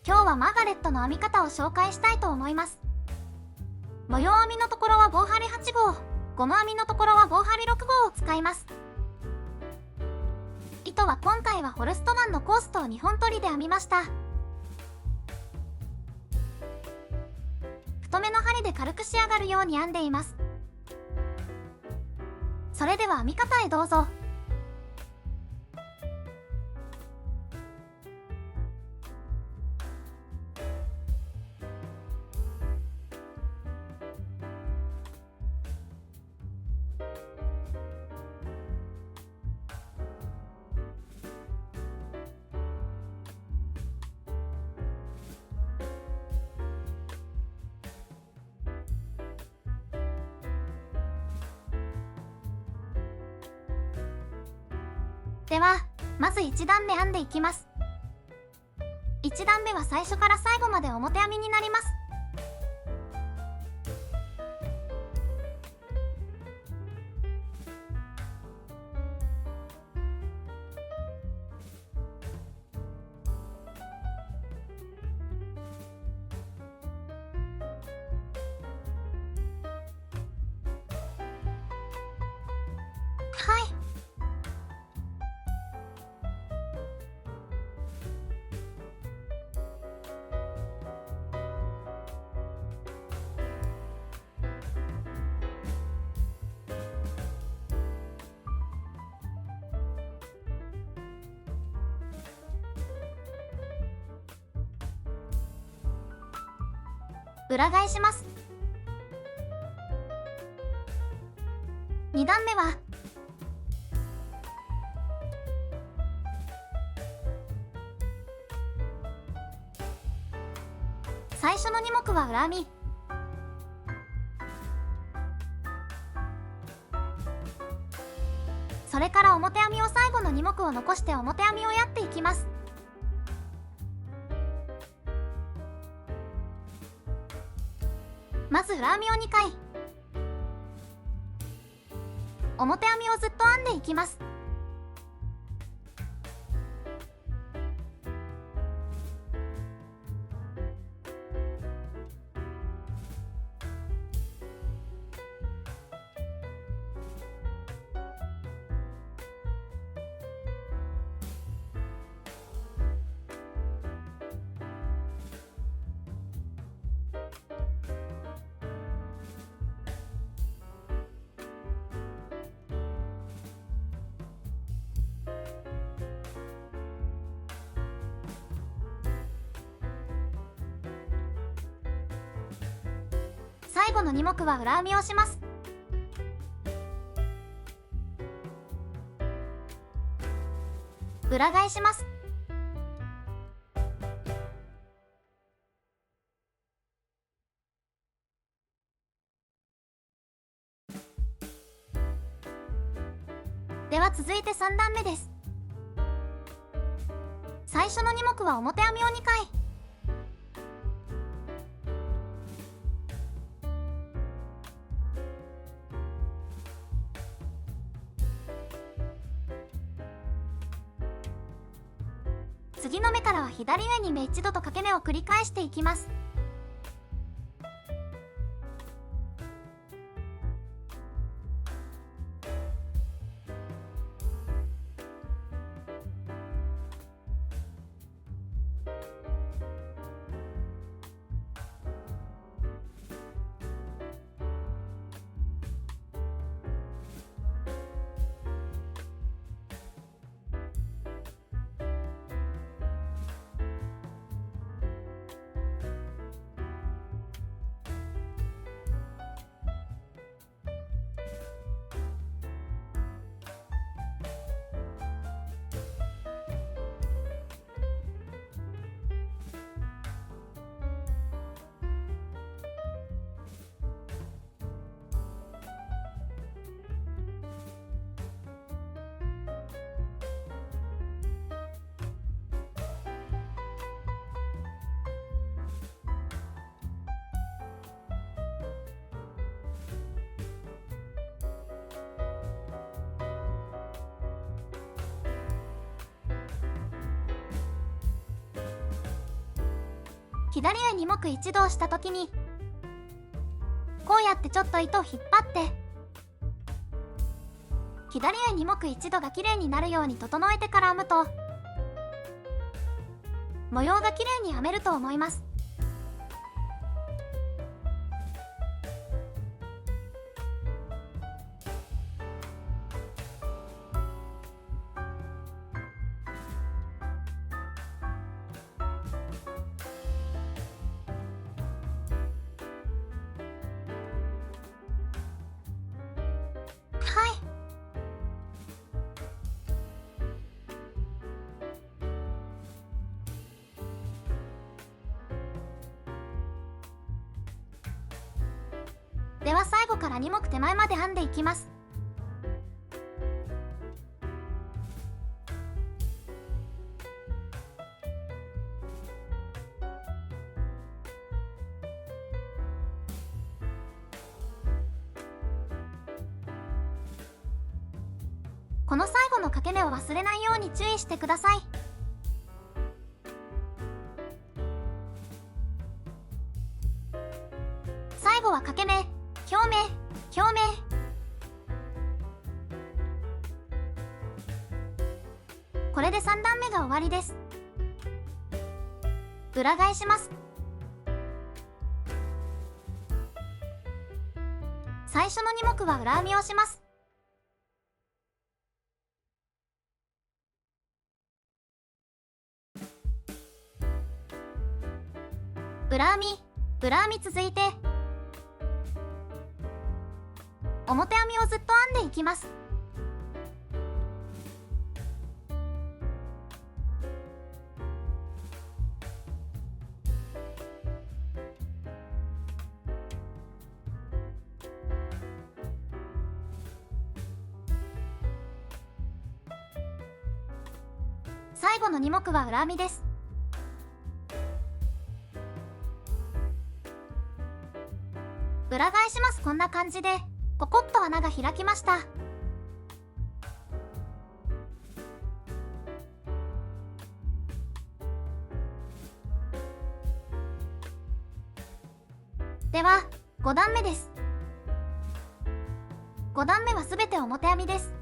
今日はマーガレットの編み方を紹介したいと思います。模様編みのところは棒針8号、ゴム編みのところは棒針6号を使います。糸は今回はホルストマンのコーストを2本取りで編みました。太めの針で軽く仕上がるように編んでいます。それでは編み方へどうぞ。では、まず1段目編んでいきます。1段目は最初から最後まで表編みになります。はい。裏返します。2段目は最初の2目は裏編み、それから表編みを最後の2目を残して表編みをやっていきます。まず裏編みを2回、表編みをずっと編んでいきます。最後の2目は裏編みをします。裏返します。では続いて3段目です。最初の2目は表編みを2回、次の目からは左上に目1度と掛け目を繰り返していきます。左上2目一動した時にこうやってちょっと糸を引っ張って左上2目一度が綺麗になるように整えてから編むと模様が綺麗に編めると思います。はい。では最後から2目手前まで編んでいきます。この最後の掛け目を忘れないように注意してください。最後は掛け目、表目、表目。これで3段目が終わりです。裏返します。最初の2目は裏編みをします。裏編み、裏編み続いて表編みをずっと編んでいきます。最後の2目は裏編みです。裏返します。こんな感じでポコッと穴が開きました。では5段目です。5段目はすべて表編みです。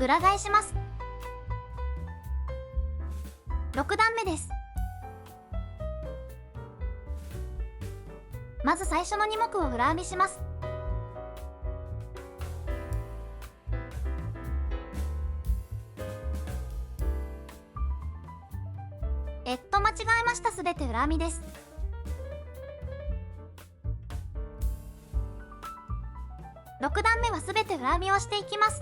裏返します。6段目です。まず最初の2目を裏編みします。間違えました。すべて裏編みです。6段目はすべて裏編みをしていきます。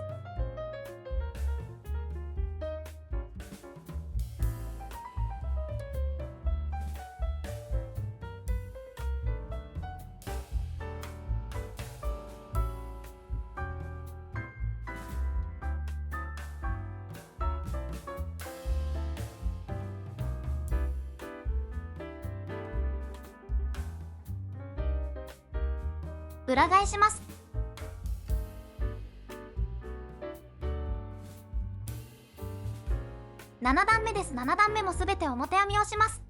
裏返します。7段目です。7段目もすべて表編みをします。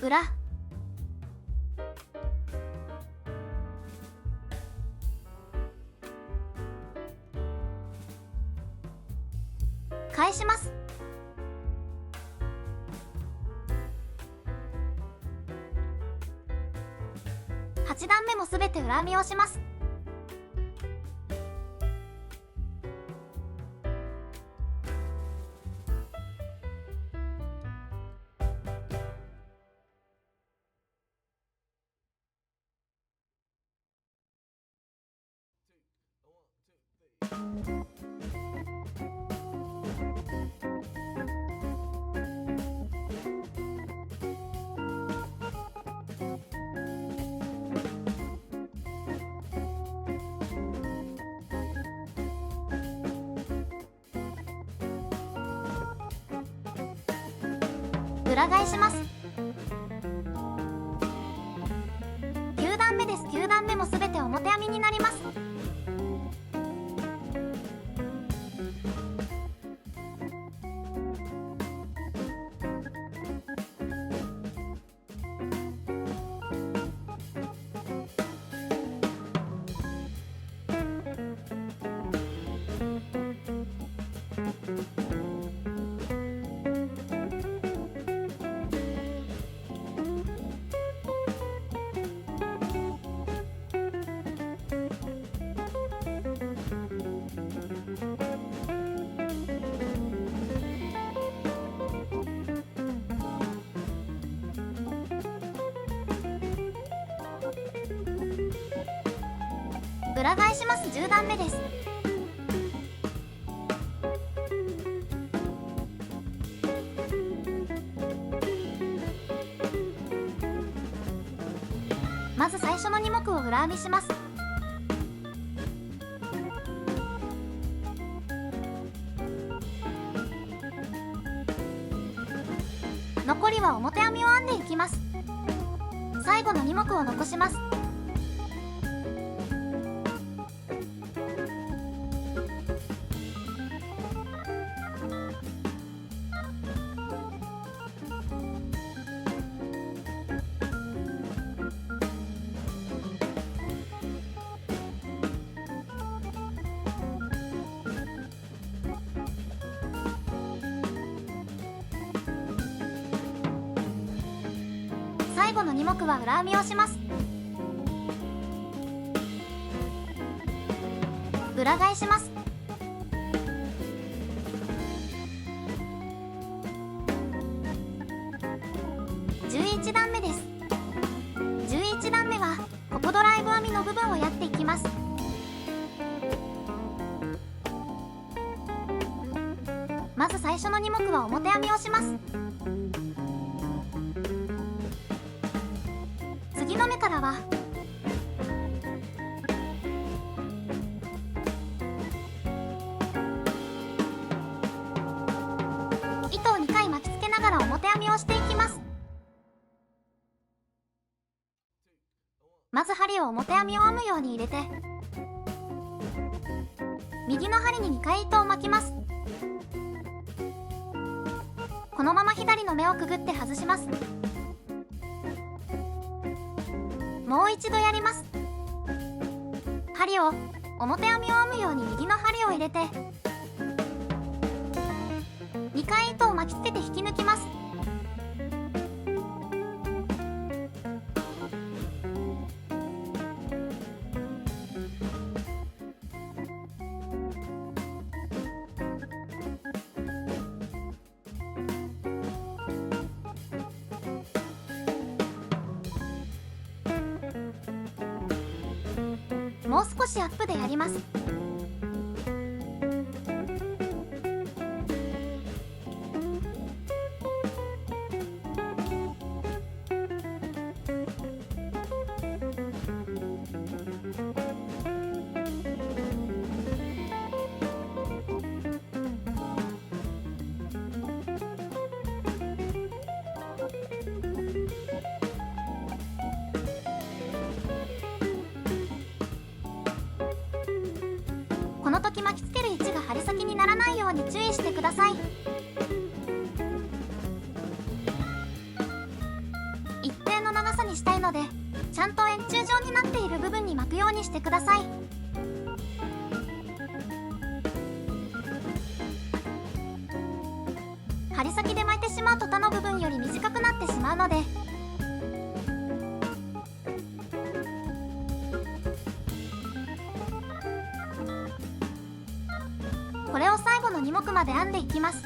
裏返します。8段目もすべて裏編みをします。裏返します。9段目です。9段目もすべて表編みになります。裏返します。10段目です。まず最初の2目を裏編みします。残りは表編みを編んでいきます。最後の2目を残します。最後の2目は裏編みをします。裏返します。11段目です。11段目はここドライブ編みの部分をやっていきます。まず最初の2目は表編みをします。次の目からは糸を2回巻きつけながら表編みをしていきます。まず針を表編みを編むように入れて、右の針に2回糸を巻きます。このまま左の目をくぐって外します。もう一度やります。針を表編みを編むように右の針を入れて2回糸を巻きつけて引き抜きます。もう少しアップでやります。この時巻きつける位置が針先にならないように注意してください。一定の長さにしたいので、ちゃんと円柱状になっている部分に巻くようにしてください。針先で巻いてしまうと他の部分より短くなってしまうので、これを最後の2目まで編んでいきます。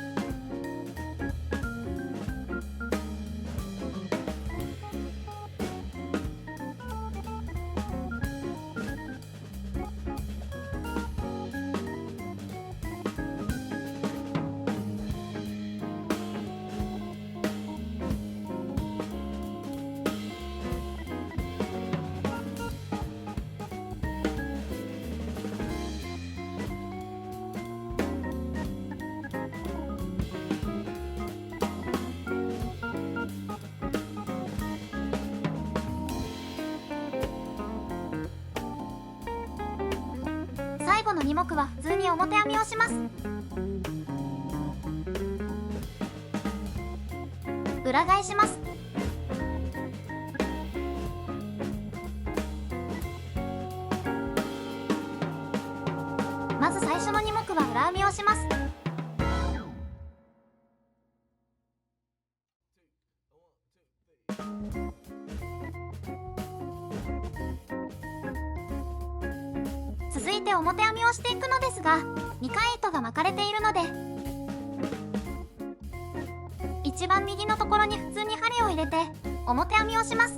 の2目は普通に表編みをします。裏返します。まず最初の2目は裏編みをします。続いて表編みをしていくのですが、2回糸が巻かれているので、一番右のところに普通に針を入れて表編みをします。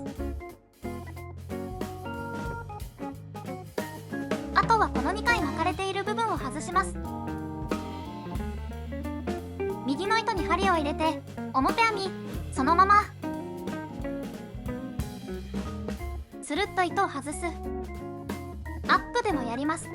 あとはこの2回巻かれている部分を外します。右の糸に針を入れて表編み、そのままつるっと糸を外す。アップでもやります。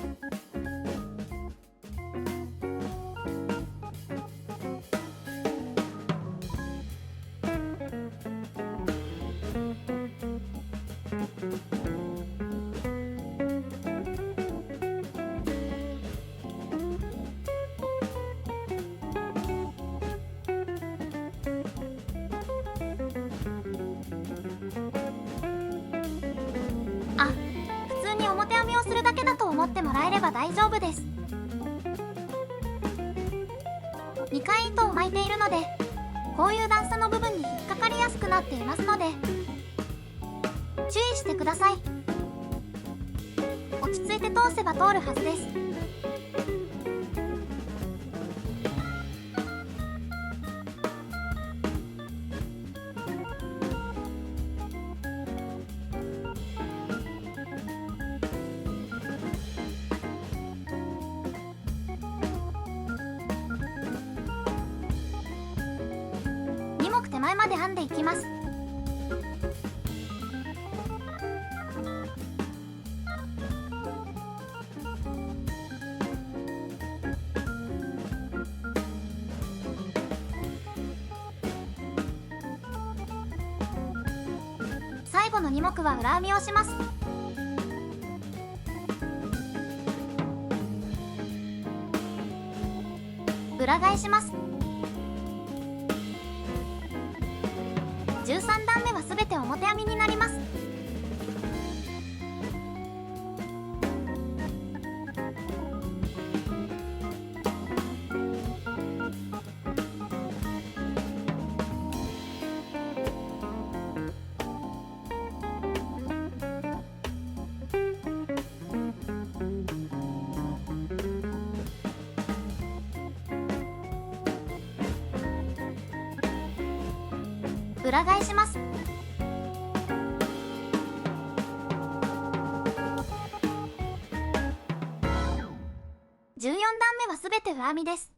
あ、普通に表編みをするだけだと思ってもらえれば大丈夫です。2回糸を巻いているので、こういう段差の部分に引っかかりやすくなっていますので注意してください。落ち着いて通せば通るはずです。2目手前まで編んでいきます。最後の2目は裏編みをします。裏返します。13段目はすべて表編みになります。裏返します。14段目はすべて裏編みです。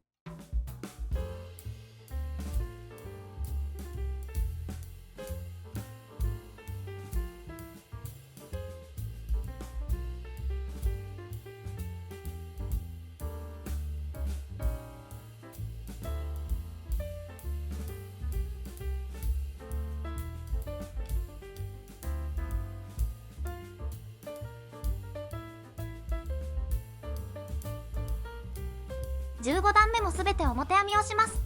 15段目もすべて表編みをします。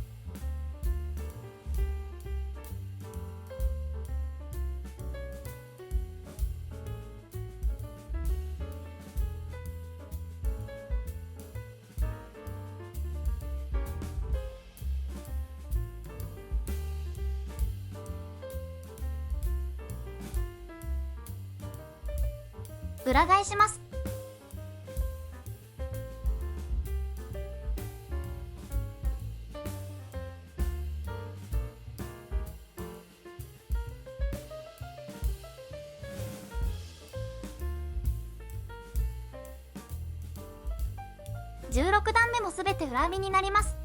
裏返します。16段目もすべて裏編みになります。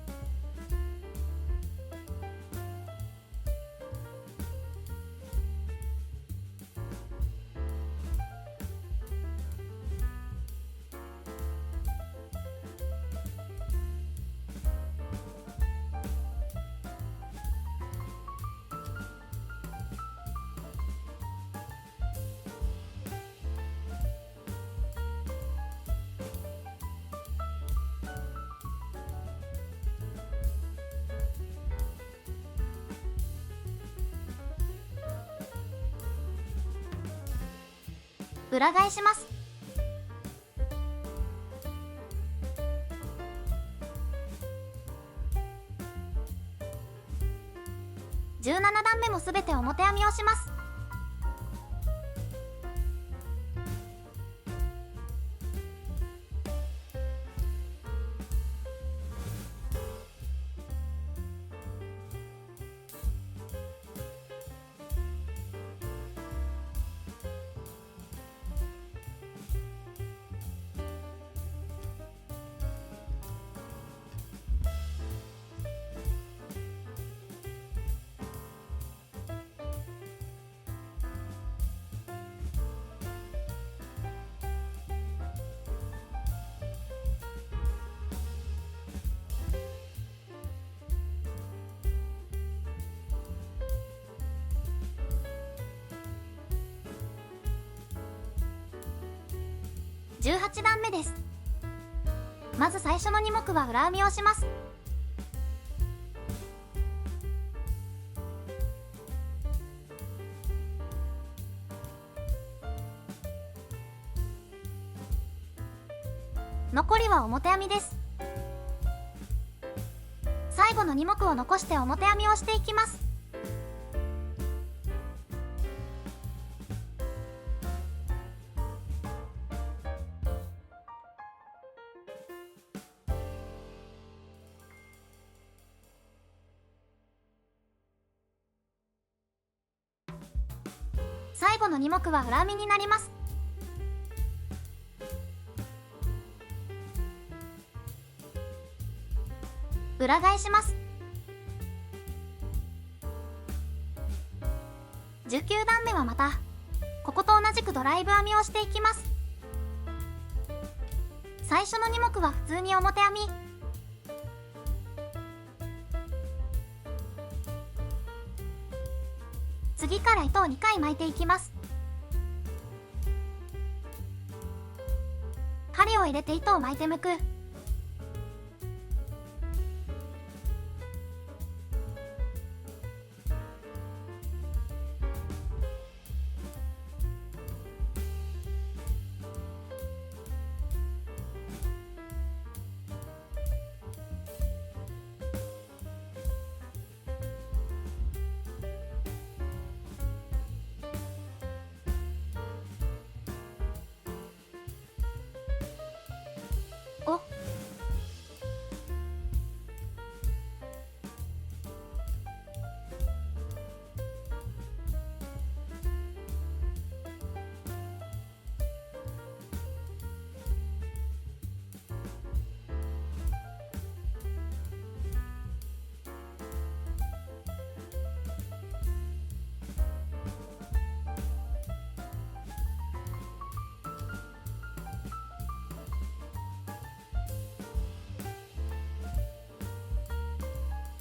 裏返します。17段目もすべて表編みをします。18段目です。まず最初の2目は裏編みをします。残りは表編みです。最後の2目を残して表編みをしていきます。最後の2目は裏編みになります。裏返します。19段目はまたここと同じくドライブ編みをしていきます。最初の2目は普通に表編み、次から糸を2回巻いていきます。針を入れて糸を巻いてむく。お、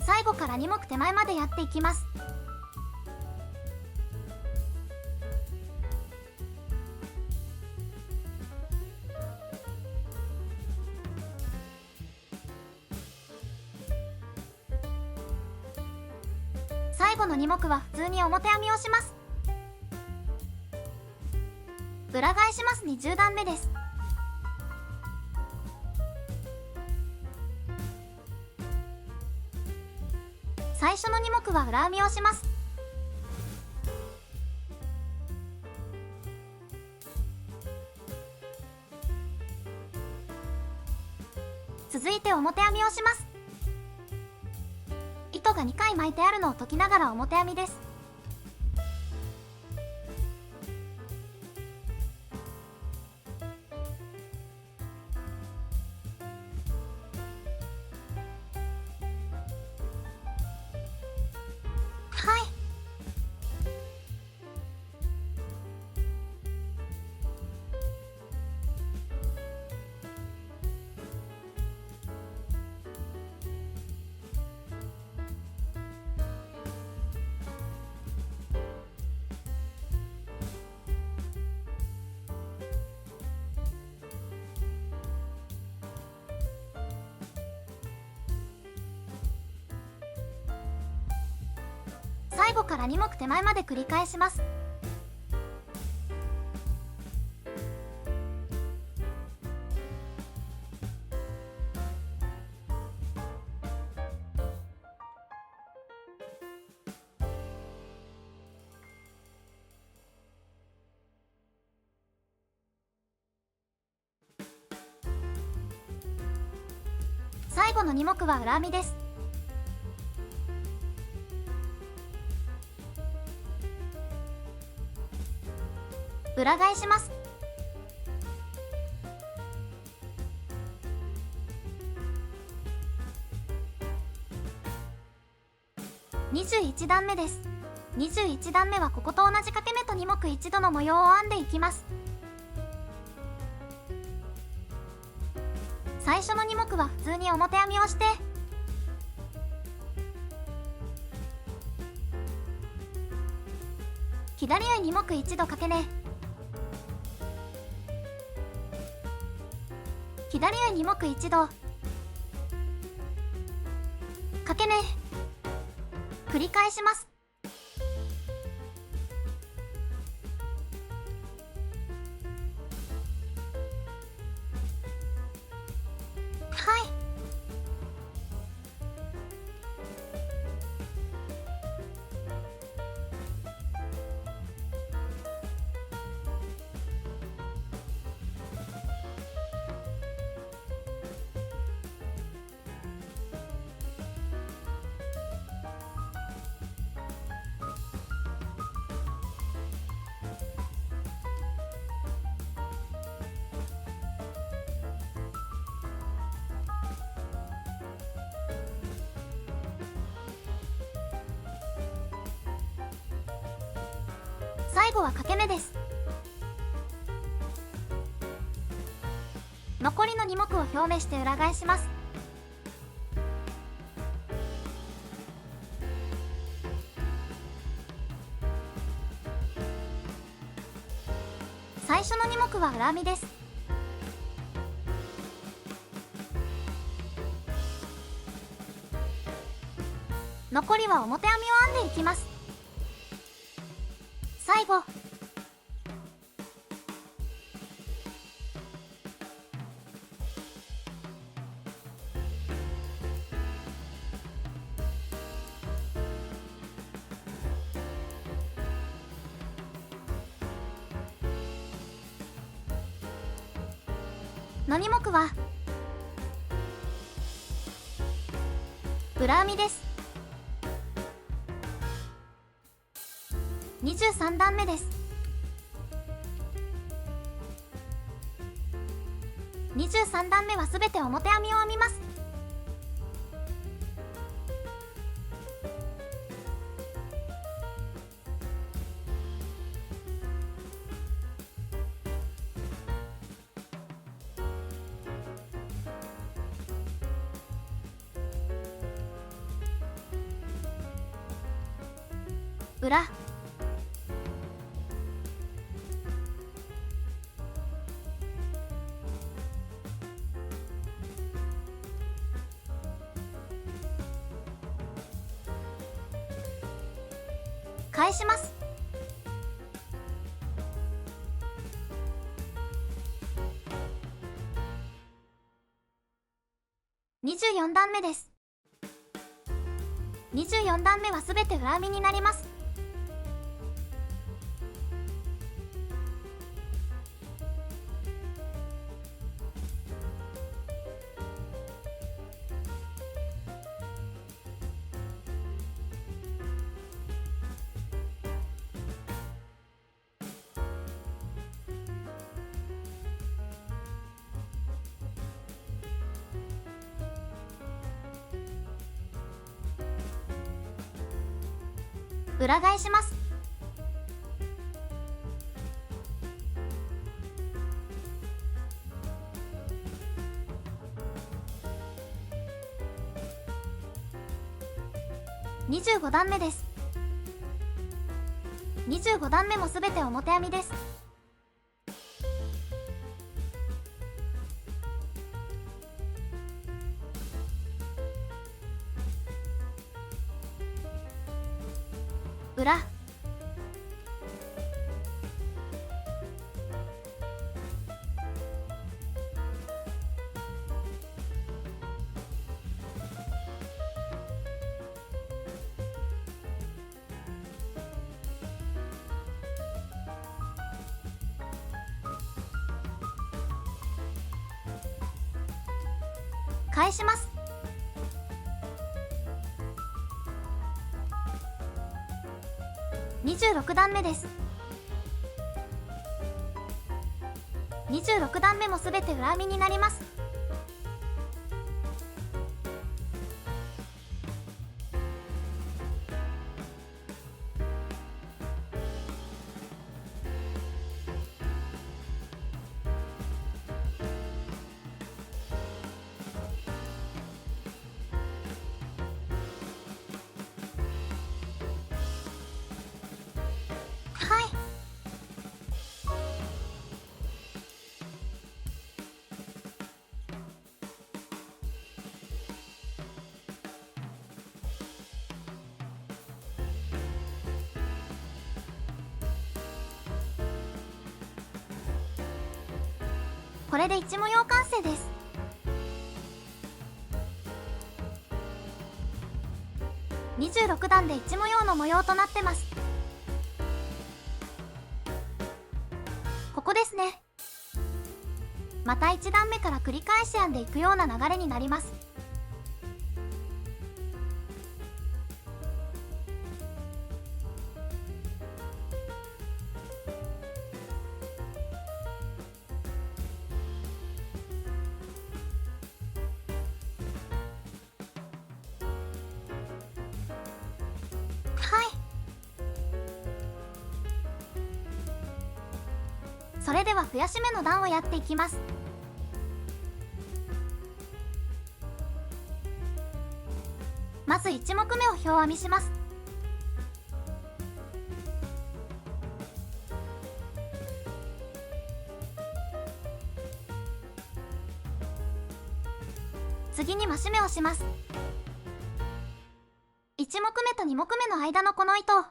最後から2目手前までやっていきます。最後の2目は普通に表編みをします。裏返します。20段目です。最初の2目は裏編みをします。続いて表編みをします。糸が2回巻いてあるのを解きながら表編みです。はい。最後から2目手前まで繰り返します。後の2目は裏編みです。裏返します。21段目です。21段目はここと同じ掛け目と2目一度の模様を編んでいきます。最初の2目は普通に表編みをして、左上2目一度掛け根、左上2目一度掛け根、繰り返します。はい。最後は掛け目です。残りの2目を表目して裏返します。最初の2目は裏編みです。残りは表編みを編んでいきます。最後、の2目は裏編みです。23段目です。23段目はすべて表編みを編みます。裏、返します。24段目です。24段目はすべて裏編みになります。裏返します。25段目です。25段目もすべて表編みです。裏、返します。26段目です。26段目もすべて裏編みになります。はい。これで1模様完成です。26段で1模様の模様となってます。ここですね。また1段目から繰り返し編んでいくような流れになります。はい。それでは増やし目の段をやっていきます。まず1目目を表編みします。次に増し目をします。1目目と2目目の間のこの糸を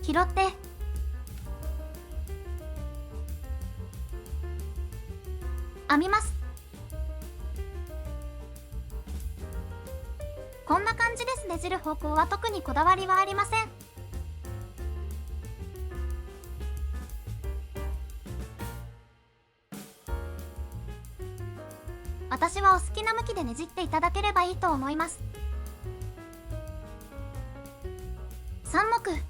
拾って編みます。こんな感じです。ねじる方向は特にこだわりはありません。私はお好きな向きでねじっていただければいいと思います。3目、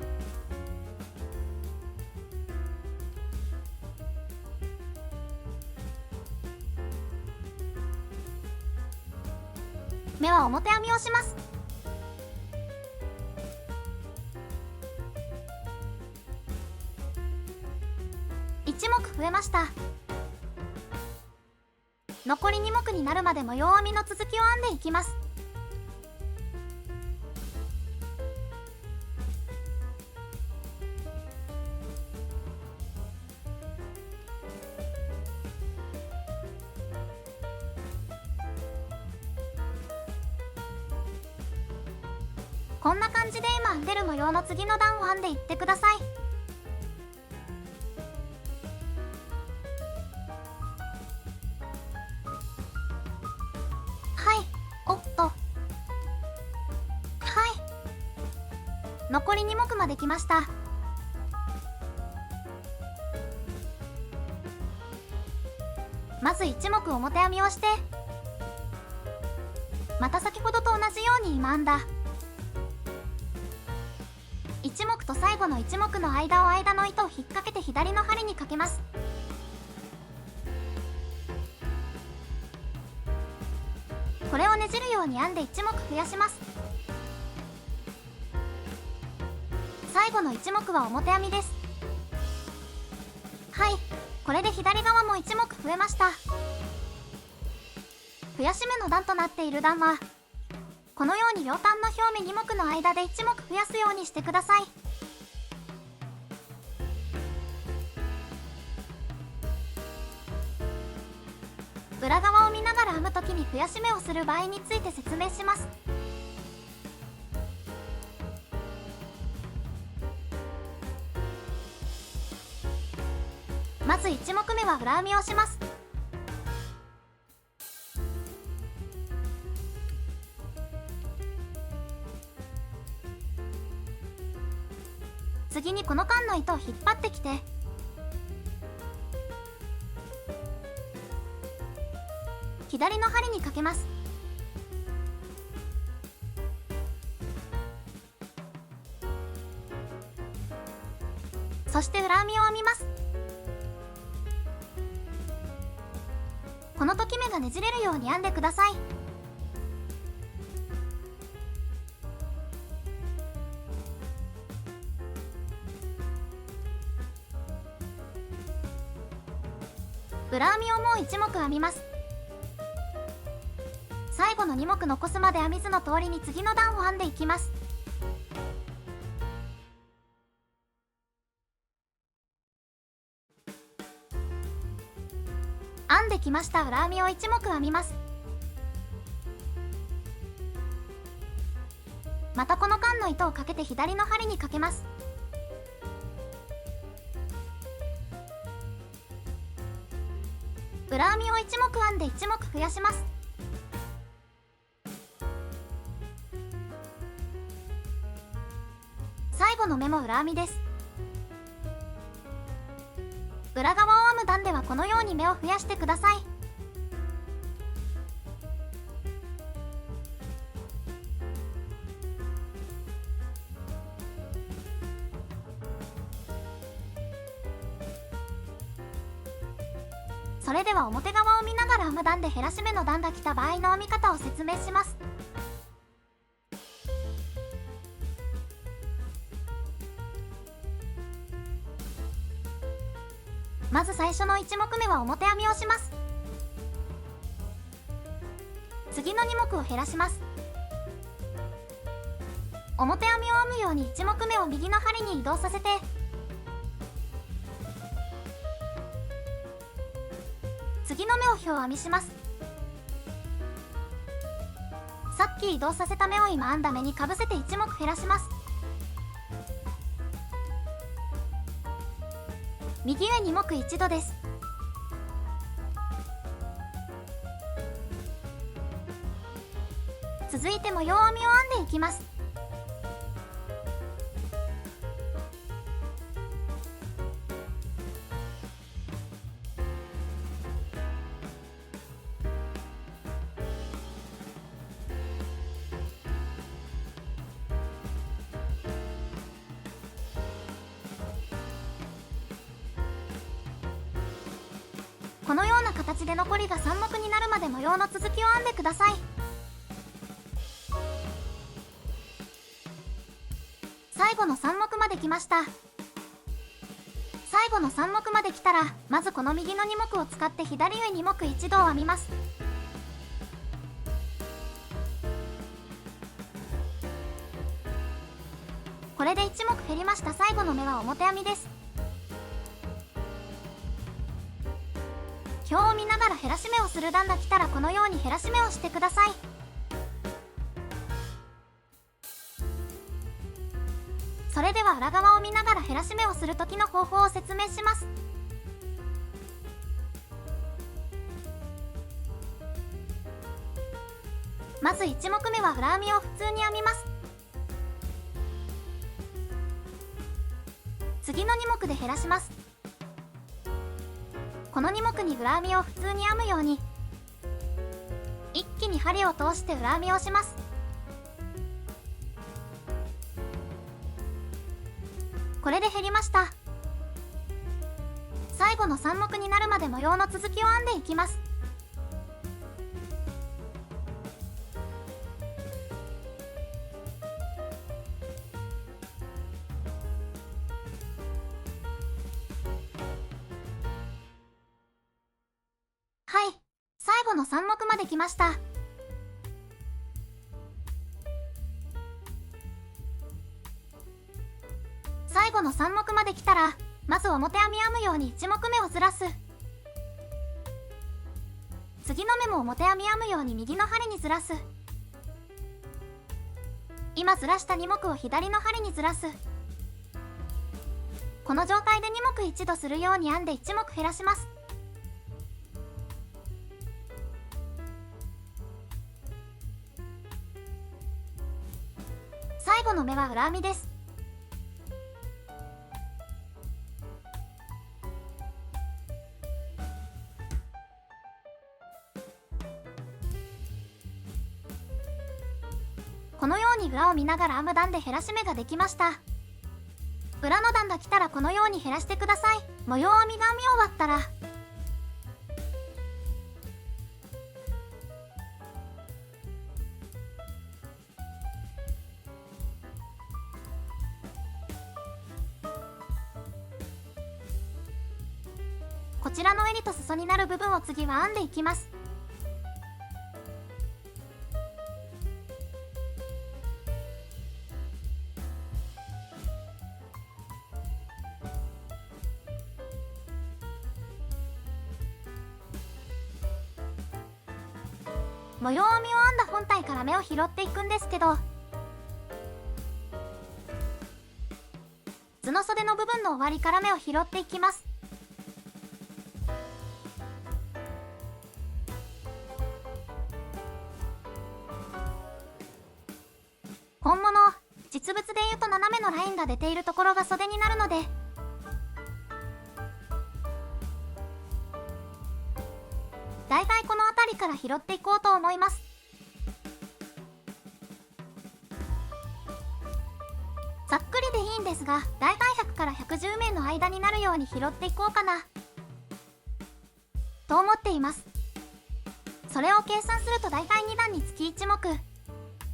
目は表編みをします。1目増えました。残り2目になるまで模様編みの続きを編んでいきます。こんな感じで今編んでる模様の次の段を編んでいってください。はい、おっと、はい、残り2目まできました。まず1目表編みをして、また先ほどと同じように今編んだ1目と最後の1目の間の糸を引っ掛けて左の針にかけます。これをねじるように編んで1目増やします。最後の1目は表編みです。はい、これで左側も1目増えました。増やし目の段となっている段はこのように両端の表目2目の間で1目増やすようにしてください。裏側を見ながら編むときに増やし目をする場合について説明します。まず1目目は裏編みをします。次にこの間の糸を引っ張ってきて左の針にかけます。そして裏編みを編みます。この時目がねじれるように編んでください。裏編みをもう1目編みます。最後の2目残すまで編み図の通りに次の段を編んでいきます。編んできました裏編みを1目編みます。またこの間の糸をかけて左の針にかけます。裏編みを1目編んで1目増やします。最後の目も裏編みです。裏側を編む段ではこのように目を増やしてください。それでは表側を見ながら編む段で減らし目の段が来た場合の編み方を説明します。まず最初の1目目は表編みをします。次の2目を減らします。表編みを編むように1目目を右の針に移動させて、次の目を表編みします。さっき移動させた目を今編んだ目にかぶせて1目減らします。右上2目1度です。続いて模様編みを編んでいきます。このような形で残りが3目になるまで模様の続きを編んでください。最後の3目まで来ました。最後の3目まで来たら、まずこの右の2目を使って左上2目1度を編みます。これで1目減りました。最後の目は表編みです。表を見ながら減らし目をする段が来たらこのように減らし目をしてください。それでは裏側を見ながら減らし目をする時の方法を説明します。まず1目目は裏編みを普通に編みます。次の2目で減らします。この2目に裏編みを普通に編むように一気に針を通して裏編みをします。これで減りました。最後の3目になるまで模様の続きを編んでいきます。はい、最後の3目まで来ました。最後の3目まで来たら、まず表編み編むように1目目をずらす。次の目も表編み編むように右の針にずらす。今ずらした2目を左の針にずらす。この状態で2目1度するように編んで1目減らします。最後の目は裏編みです。このように裏を見ながら編む段で減らし目ができました。裏の段が来たらこのように減らしてください。模様編みが編み終わったらこちらの襟と裾になる部分を次は編んでいきます。模様編みを編んだ本体から目を拾っていくんですけど、図の袖の部分の終わりから目を拾っていきます。本物、実物でいうと斜めのラインが出ているところが袖になるので、だいたいこの辺りから拾っていこうと思います。ざっくりでいいんですが、だいたい100から110名の間になるように拾っていこうかなと思っています。それを計算するとだいたい2段につき1目、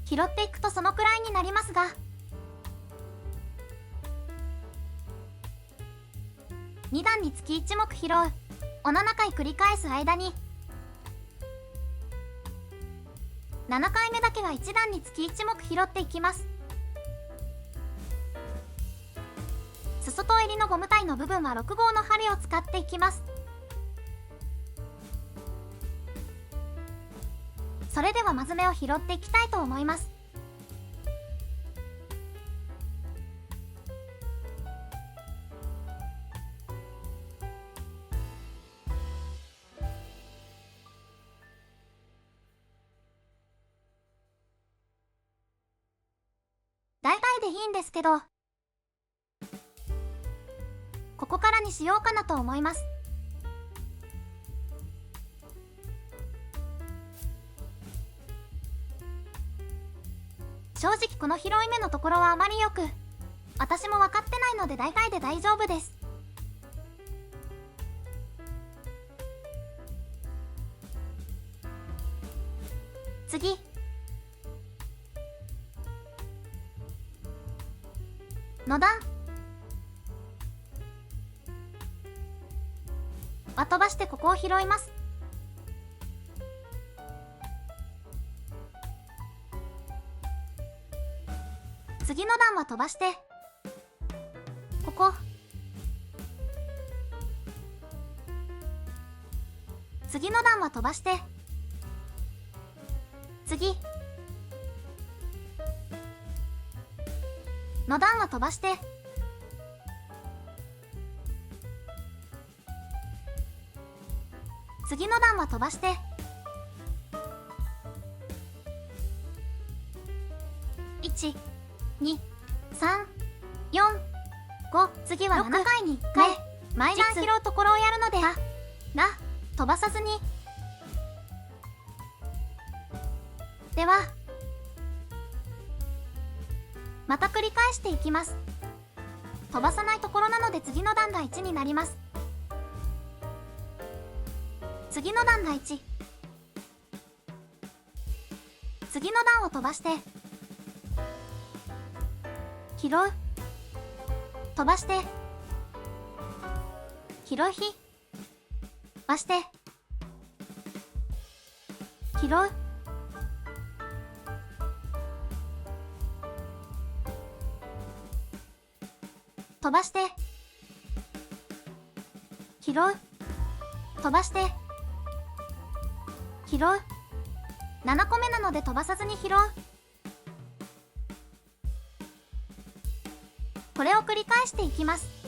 拾っていくとそのくらいになりますが、2段につき1目拾うを7回繰り返す間に、7回目だけは1段につき1目拾っていきます。裾と襟のゴムタイの部分は6号の針を使っていきます。それではまず目を拾っていきたいと思います。大体でいいんですけど、ここからにしようかなと思います。正直この広い目のところはあまりよく、私も分かってないので大体で大丈夫です。次、の段は飛ばしてここを拾います。次の段は飛ばしてここ、次の段は飛ばして次の段は飛ばして次の段は飛ばして1、2、3、4、5、次は7回に1回毎段拾うところをやるので、飛ばさずに。ではまた繰り返していきます。飛ばさないところなので次の段が1になります。次の段が1、次の段を飛ばして拾う、飛ばして拾い飛ばして拾う、飛ばして拾う、飛ばして拾う、7個目なので飛ばさずに拾う。これを繰り返していきます。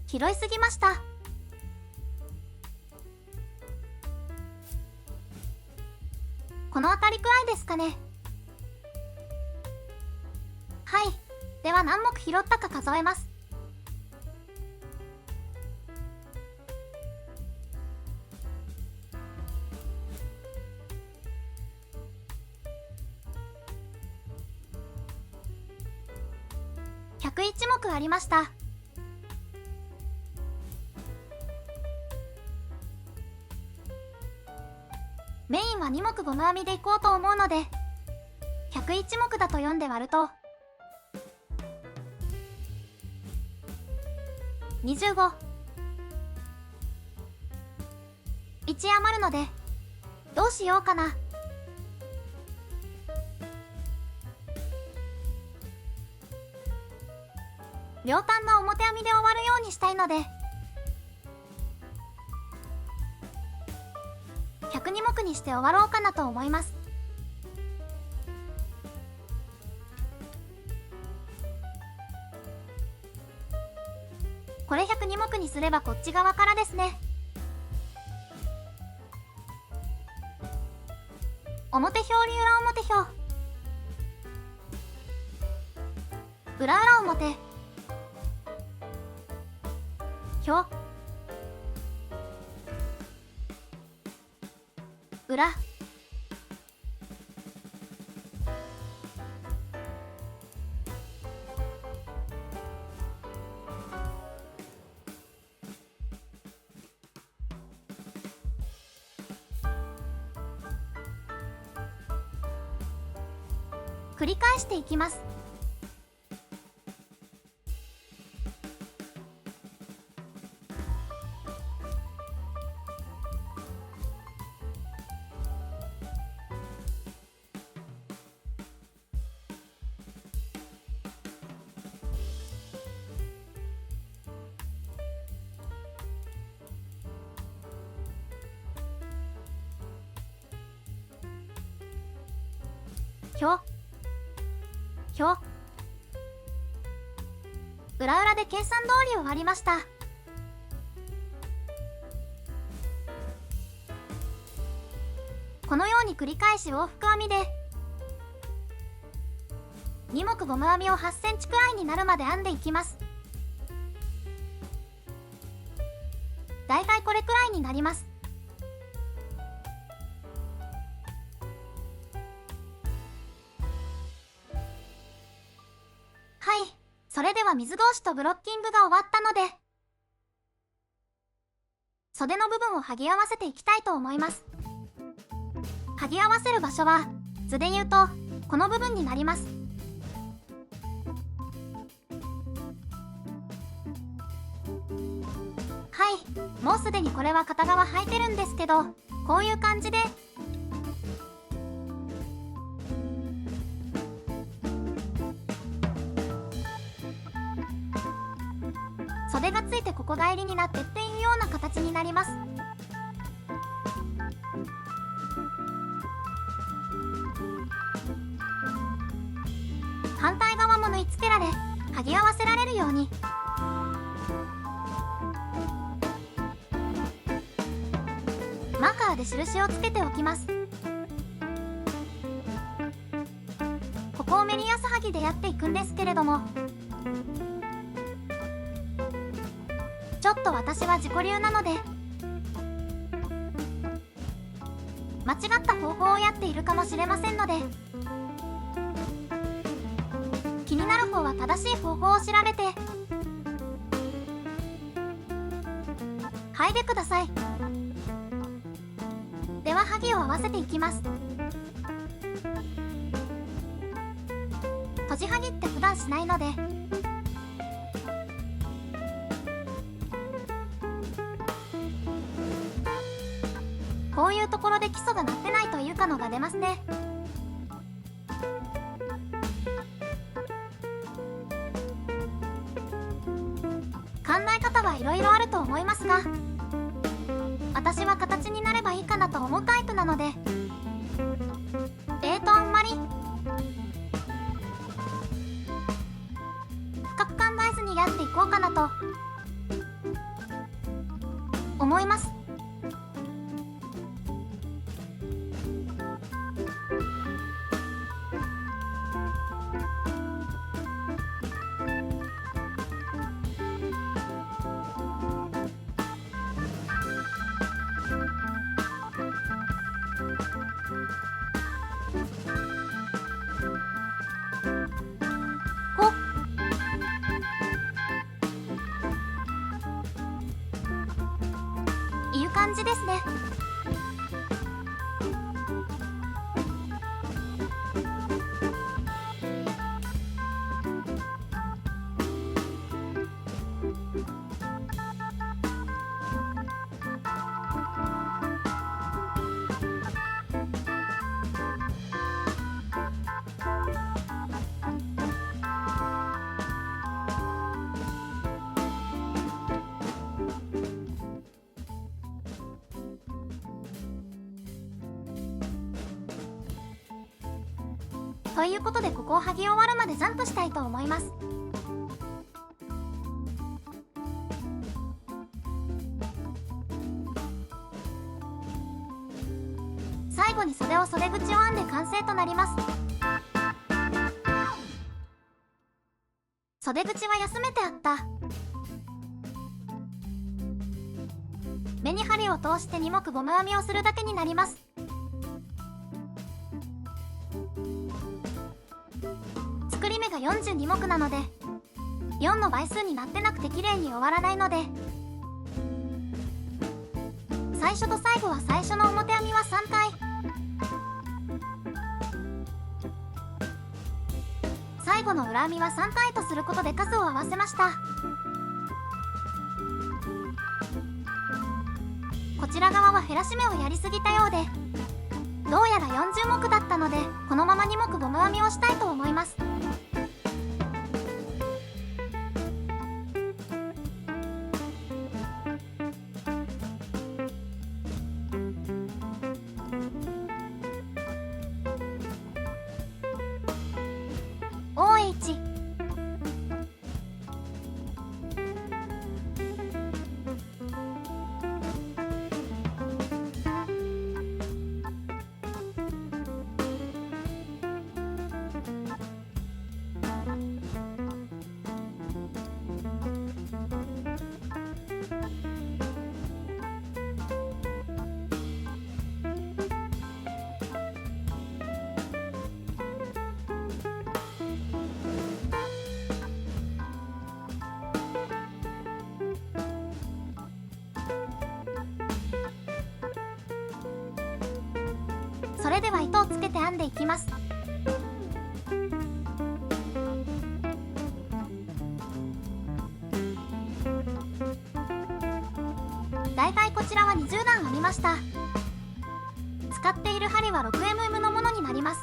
拾いすぎました。この辺りくらいですかね。はい。では何目拾ったか数えます。101目ありました。メインは2目ゴム編みでいこうと思うので、101目だと4で割ると、25。1余るので、どうしようかな。両端の表編みで終わるようにしたいので、102目にして終わろうかなと思います。これ102目にすればこっち側からですね。表表裏表表。裏裏表。表。裏。繰り返していきます。表。表。裏裏で計算通り終わりました。このように繰り返し往復編みで2目ゴム編みを8センチくらいになるまで編んでいきます。だいたいこれくらいになります。はい、それでは水通しとブロッキングが終わったので、袖の部分を剥ぎ合わせていきたいと思います。剥ぎ合わせる場所は図で言うとこの部分になります。はい、もうすでにこれは片側履いてるんですけど、こういう感じで袖がついてここが襟になってっていうような形になります。反対側も縫い付けられ剥ぎ合わせられるようにマーカーで印をつけておきます。ここをメリヤス剥ぎでやっていくんですけれども、ちょっと私は自己流なので間違った方法をやっているかもしれませんので、気になる方は正しい方法を調べて剥いでください。では剥ぎを合わせていきます。閉じ剥ぎって普段しないのでこういうところで基礎がなってないというかのが出ますね。考え方はいろいろあると思いますが、私は形になればいいかなと思うタイプなので、あんまり深く考えずにやっていこうかなと。思います。ほっ、いう感じですね。ということで、ここを剥ぎ終わるまでジャンプしたいと思います。最後に袖を袖口を編んで完成となります。袖口は休めてあった。目に針を通して2目ゴム編みをするだけになります。作り目が42目なので4の倍数になってなくて綺麗に終わらないので、最初と最後は最初の表編みは3回、最後の裏編みは3回とすることで数を合わせました。こちら側は減らし目をやりすぎたようで、どうやら40目だったのでこのまま2目ゴム編みをしたいと思います。OH、それでは糸をつけて編んでいきます。だいたいこちらは20段編みました。使っている針は 6mm のものになります。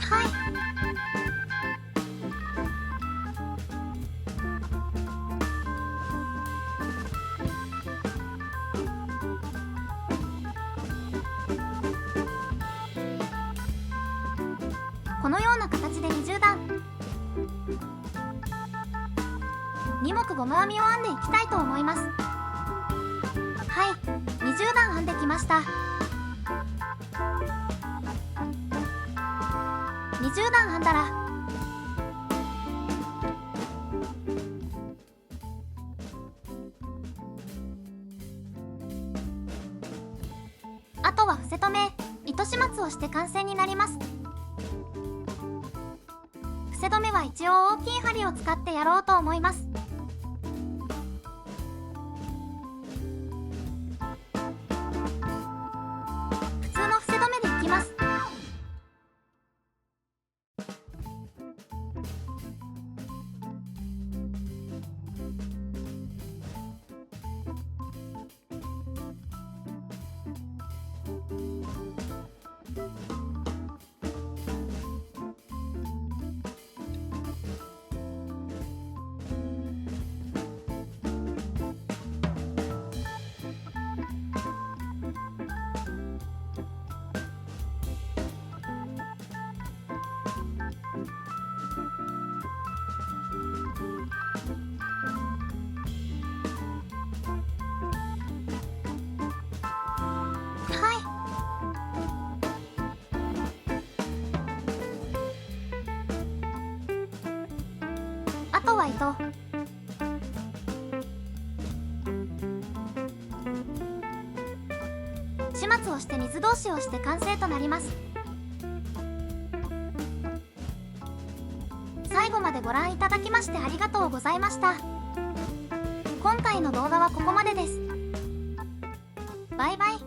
はい。このような形で20段、2目ゴム編みを編んでいきたいと思います。はい、20段編んできました。20段編んだらあとは伏せ止め、糸始末をして完成になります。伏せ止めは一応大きい針を使ってやろうと思います。普通の伏せ止めでいきます。とは糸。始末をして水通しをして完成となります。最後までご覧いただきましてありがとうございました。今回の動画はここまでです。バイバイ。